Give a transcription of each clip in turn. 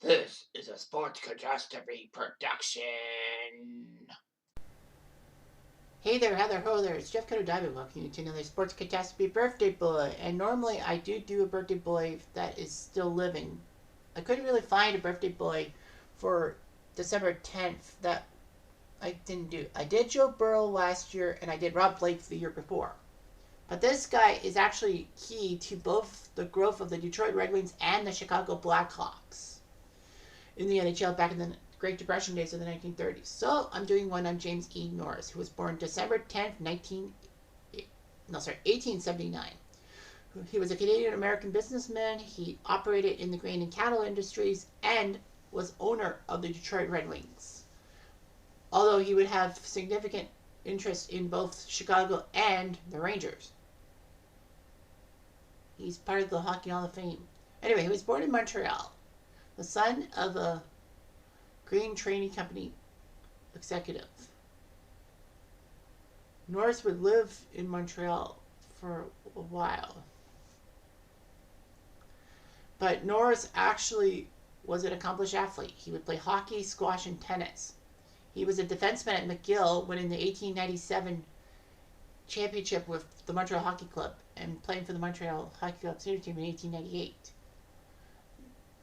This is a Sports Catastrophe production. Hey there, Heather Ho there. It's Jeff Cutastrophe welcoming you to another Sports Catastrophe birthday boy. And normally I do a birthday boy that is still living. I couldn't really find a birthday boy for December 10th that I didn't do. I did Joe Burrow last year and I did Rob Blake the year before. But this guy is actually key to both the growth of the Detroit Red Wings and the Chicago Blackhawks in the NHL back in the Great Depression days of the 1930s. So I'm doing one on James E. Norris, who was born December 10th, 1879. He was a Canadian-American businessman. He operated in the grain and cattle industries and was owner of the Detroit Red Wings. Although he would have significant interest in both Chicago and the Rangers. He's part of the Hockey Hall of Fame. Anyway, he was born in Montreal, the son of a grain trading company executive. Norris would live in Montreal for a while. But Norris actually was an accomplished athlete. He would play hockey, squash, and tennis. He was a defenseman at McGill, winning the 1897 championship with the Montreal Hockey Club and playing for the Montreal Hockey Club senior team in 1898.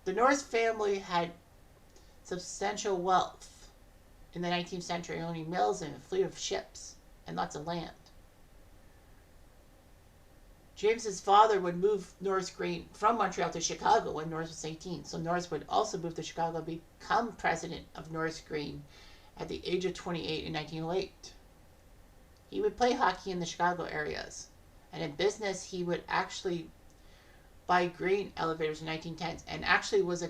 The Norris family had substantial wealth in the 19th century, owning mills and a fleet of ships and lots of land. James's father would move Norris Grain from Montreal to Chicago when Norris was 18, so Norris would also move to Chicago and become president of Norris Grain at the age of 28 in 1908. He would play hockey in the Chicago areas, and in business he would actually buy grain elevators in the 1910s and actually was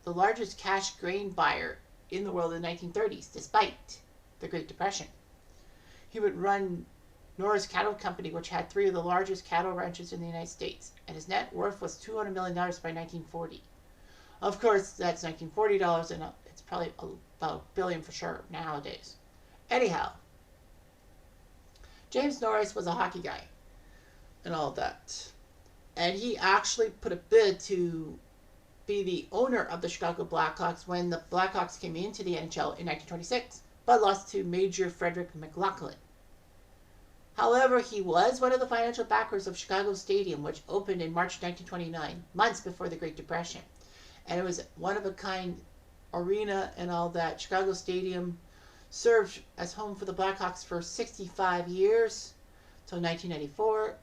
the largest cash grain buyer in the world in the 1930s, despite the Great Depression. He would run Norris Cattle Company, which had 3 of the largest cattle ranches in the United States, and his net worth was $200 million by 1940. Of course, that's $1940, and it's probably about $1 billion for sure nowadays. Anyhow, James Norris was a hockey guy and all that. And he actually put a bid to be the owner of the Chicago Blackhawks when the Blackhawks came into the NHL in 1926, but lost to Major Frederick McLaughlin. However, he was one of the financial backers of Chicago Stadium, which opened in March 1929, months before the Great Depression. And it was one-of-a-kind arena and all that. Chicago Stadium served as home for the Blackhawks for 65 years, until 1994.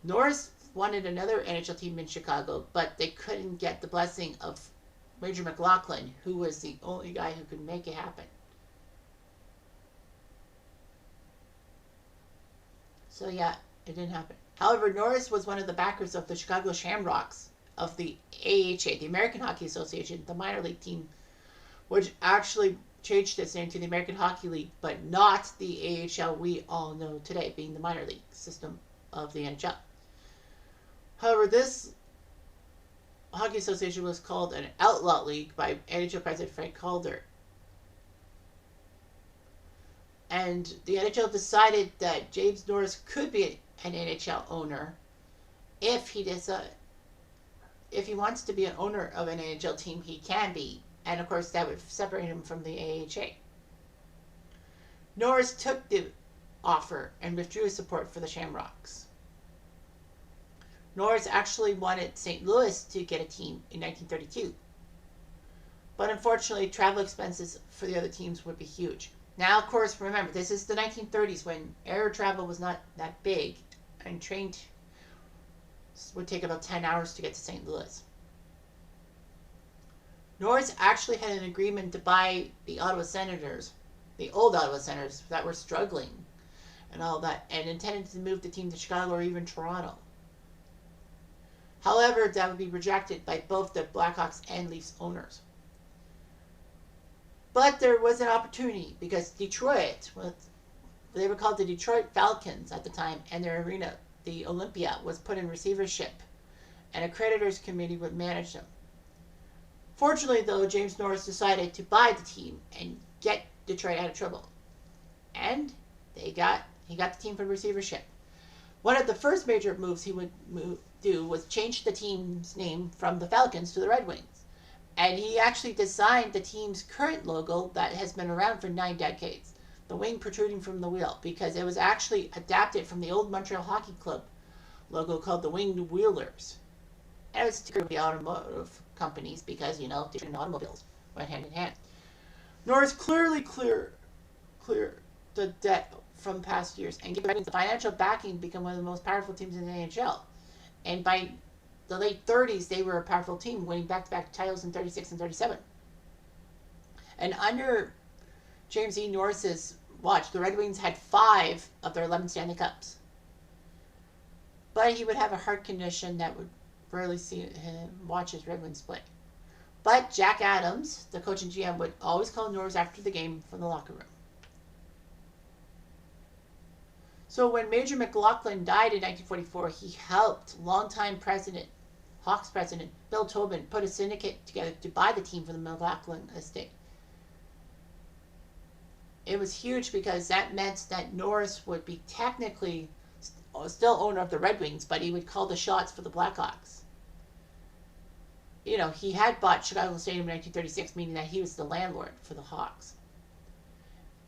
Norris wanted another NHL team in Chicago, but they couldn't get the blessing of Major McLaughlin, who was the only guy who could make it happen. So yeah, it didn't happen. However, Norris was one of the backers of the Chicago Shamrocks of the AHA, the American Hockey Association, the minor league team, which actually changed its name to the American Hockey League, but not the AHL we all know today, being the minor league system of the NHL. However, this Hockey Association was called an outlaw league by NHL President Frank Calder. And the NHL decided that James Norris could be an NHL owner if he wants to be an owner of an NHL team, he can be. And of course, that would separate him from the AHA. Norris took the offer and withdrew his support for the Shamrocks. Norris actually wanted St. Louis to get a team in 1932. But unfortunately, travel expenses for the other teams would be huge. Now, of course, remember, this is the 1930s when air travel was not that big, and train would take about 10 hours to get to St. Louis. Norris actually had an agreement to buy the Ottawa Senators, the old Ottawa Senators that were struggling and all that, and intended to move the team to Chicago or even Toronto. However, that would be rejected by both the Blackhawks and Leafs owners. But there was an opportunity because Detroit, they were called the Detroit Falcons at the time, and their arena, the Olympia, was put in receivership, and a creditors committee would manage them. Fortunately, though, James Norris decided to buy the team and get Detroit out of trouble. And he got the team from receivership. One of the first major moves he would do was change the team's name from the Falcons to the Red Wings. And he actually designed the team's current logo that has been around for 9 decades, the wing protruding from the wheel, because it was actually adapted from the old Montreal Hockey Club logo called the Winged Wheelers. And it was to the automotive companies because, different automobiles went hand in hand. Norris clearly clear the debt from past years and gave the financial backing to become one of the most powerful teams in the NHL. And by the late 30s, they were a powerful team, winning back-to-back titles in 36 and 37. And under James E. Norris's watch, the Red Wings had 5 of their 11 Stanley Cups. But he would have a heart condition that would rarely see him watch his Red Wings play. But Jack Adams, the coach and GM, would always call Norris after the game from the locker room. So when Major McLaughlin died in 1944, he helped longtime Hawks president Bill Tobin put a syndicate together to buy the team from the McLaughlin estate. It was huge because that meant that Norris would be technically still owner of the Red Wings, but he would call the shots for the Blackhawks. He had bought Chicago Stadium in 1936, meaning that he was the landlord for the Hawks.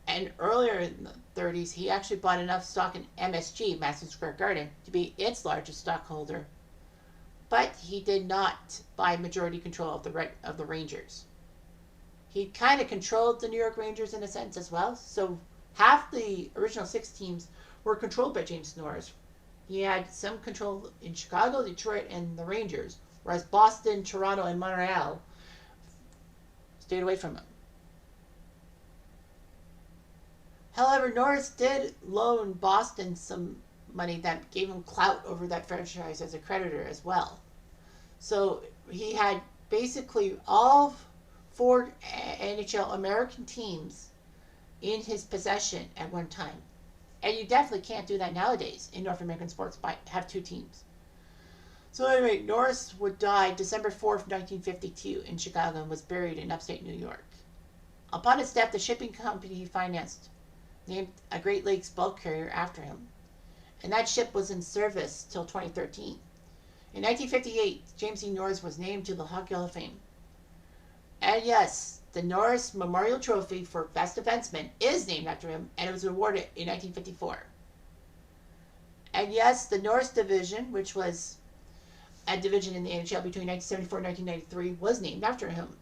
And earlier in the 30s, he actually bought enough stock in MSG, Madison Square Garden, to be its largest stockholder. But he did not buy majority control of the Rangers. He kind of controlled the New York Rangers in a sense as well. So half the original 6 teams were controlled by James Norris. He had some control in Chicago, Detroit, and the Rangers, whereas Boston, Toronto, and Montreal stayed away from him. However, Norris did loan Boston some money that gave him clout over that franchise as a creditor as well. So he had basically all 4 NHL American teams in his possession at one time. And you definitely can't do that nowadays in North American sports, have 2 teams. So anyway, Norris would die December 4th, 1952 in Chicago and was buried in upstate New York. Upon his death, the shipping company he financed named a Great Lakes bulk carrier after him. And that ship was in service till 2013. In 1958, James E. Norris was named to the Hockey Hall of Fame. And yes, the Norris Memorial Trophy for Best Defenseman is named after him, and it was awarded in 1954. And yes, the Norris Division, which was a division in the NHL between 1974 and 1993, was named after him.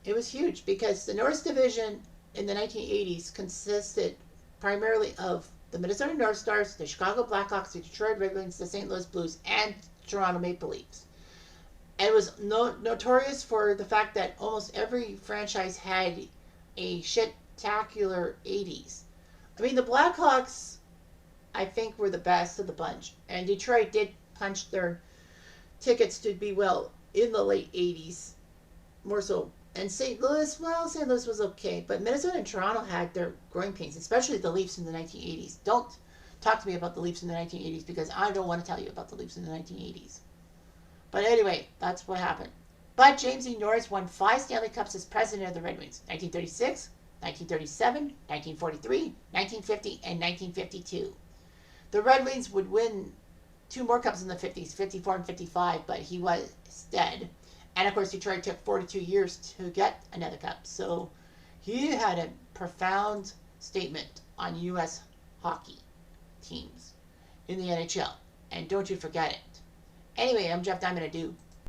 It was huge because the Norris Division in the 1980s consisted primarily of the Minnesota North Stars, the Chicago Blackhawks, the Detroit Red Wings, the St. Louis Blues, and Toronto Maple Leafs. And it was notorious for the fact that almost every franchise had a shit-tacular 80s. I mean, the Blackhawks, I think, were the best of the bunch. And Detroit did punch their tickets to be, well, in the late 80s. More so. And St. Louis, well, St. Louis was okay. But Minnesota and Toronto had their growing pains, especially the Leafs in the 1980s. Don't talk to me about the Leafs in the 1980s because I don't want to tell you about the Leafs in the 1980s. But anyway, that's what happened. But James E. Norris won 5 Stanley Cups as president of the Red Wings. 1936, 1937, 1943, 1950, and 1952. The Red Wings would win 2 more cups in the 50s, 54 and 55, but he was dead. And of course, Detroit took 42 years to get another cup. So he had a profound statement on U.S. hockey teams in the NHL. And don't you forget it. Anyway, I'm Jeff Diamond. I do.